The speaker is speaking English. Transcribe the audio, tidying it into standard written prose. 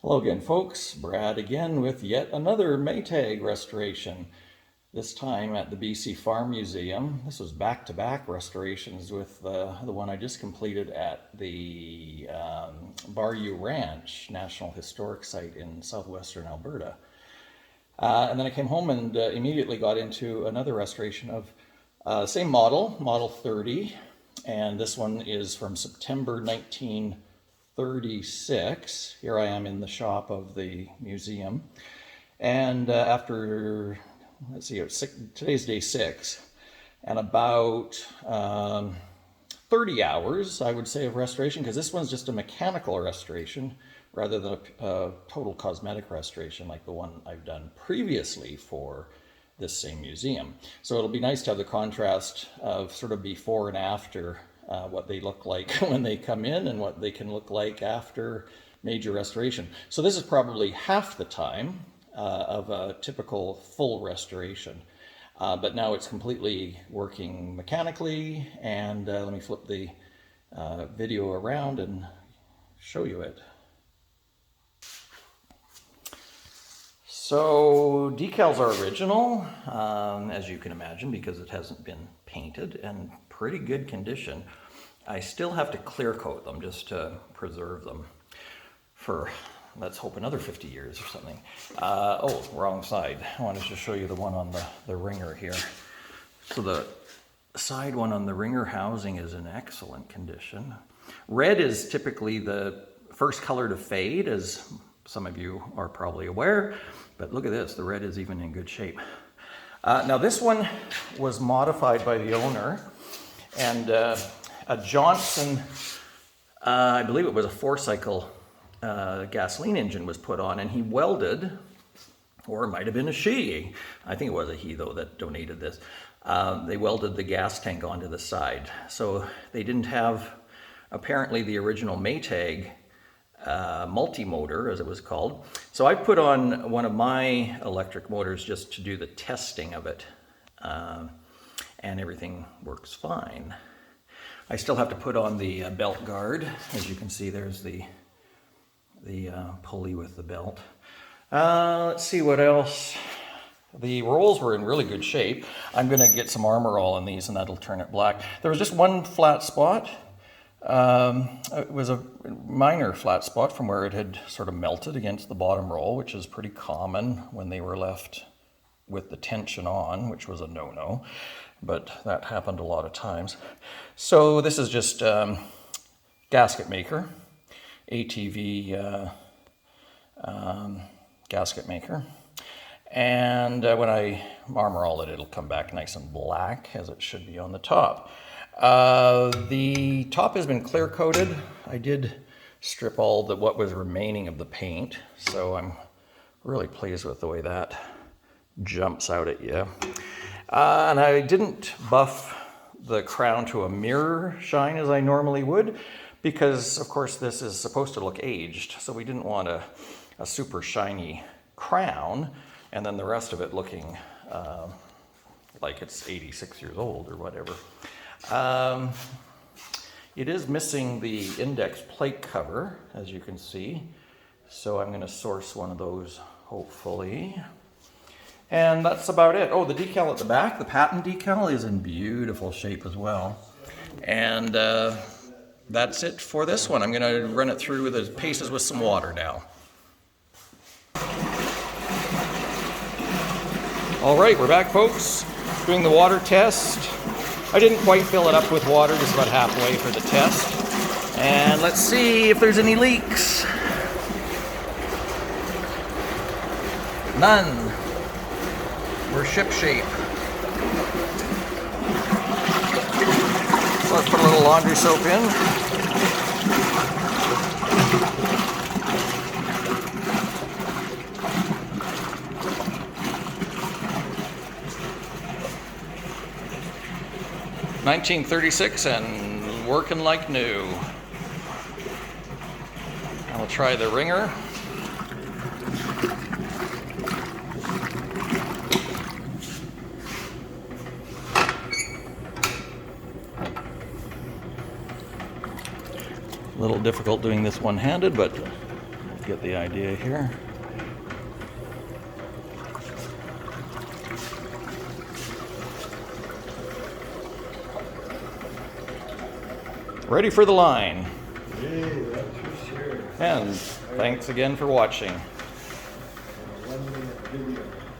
Hello again, folks. Brad again with yet another Maytag restoration, this time at the BC Farm Museum. This was back-to-back restorations with the one I just completed at the Bayou Ranch National Historic Site in southwestern Alberta. And then I came home and immediately got into another restoration of the same model, Model 30, and this one is from September 1936. Here I am in the shop of the museum, and after, let's see, today's day 6, and about 30 hours, I would say, of restoration, because this one's just a mechanical restoration rather than a total cosmetic restoration like the one I've done previously for this same museum. So it'll be nice to have the contrast of sort of before and after, what they look like when they come in and what they can look like after major restoration. So this is probably half the time of a typical full restoration. But now it's completely working mechanically, and let me flip the video around and show you it. So decals are original, as you can imagine, because it hasn't been painted, and pretty good condition. I still have to clear coat them just to preserve them for, let's hope, another 50 years or something. Oh, wrong side. I wanted to show you the one on the wringer here. So the side one on the wringer housing is in excellent condition. Red is typically the first color to fade, as some of you are probably aware, but look at this, the red is even in good shape. Now this one was modified by the owner, and a Johnson, I believe it was a 4-cycle gasoline engine was put on, and he welded, or it might have been a she, I think it was a he though that donated this, they welded the gas tank onto the side. So they didn't have, apparently, the original Maytag multi-motor, as it was called. So I put on one of my electric motors just to do the testing of it, and everything works fine. I still have to put on the belt guard. As you can see, there's the pulley with the belt. Let's see what else. The rolls were in really good shape. I'm going to get some armor all in these, and that'll turn it black. There was just one flat spot. It was a minor flat spot from where it had sort of melted against the bottom roll, which is pretty common when they were left with the tension on, which was a no-no, but that happened a lot of times. So this is just gasket maker, ATV gasket maker. And when I armor all it, it'll come back nice and black, as it should be on the top. The top has been clear coated. I did strip all what was remaining of the paint, so I'm really pleased with the way that jumps out at you. And I didn't buff the crown to a mirror shine as I normally would, because of course this is supposed to look aged, so we didn't want a super shiny crown and then the rest of it looking like it's 86 years old or whatever. It is missing the index plate cover, as you can see, so I'm going to source one of those, hopefully. And that's about it. Oh, the decal at the back, the patent decal, is in beautiful shape as well. And that's it for this one. I'm going to run it through the paces with some water now. All right, we're back, folks, doing the water test. I didn't quite fill it up with water, just about halfway for the test. And let's see if there's any leaks. None. We're shipshape. So let's put a little laundry soap in. $1936 and working like new. I'll try the wringer. A little difficult doing this one-handed, but get the idea here. Ready for the line. Hey, that's for sure. And thanks again for watching.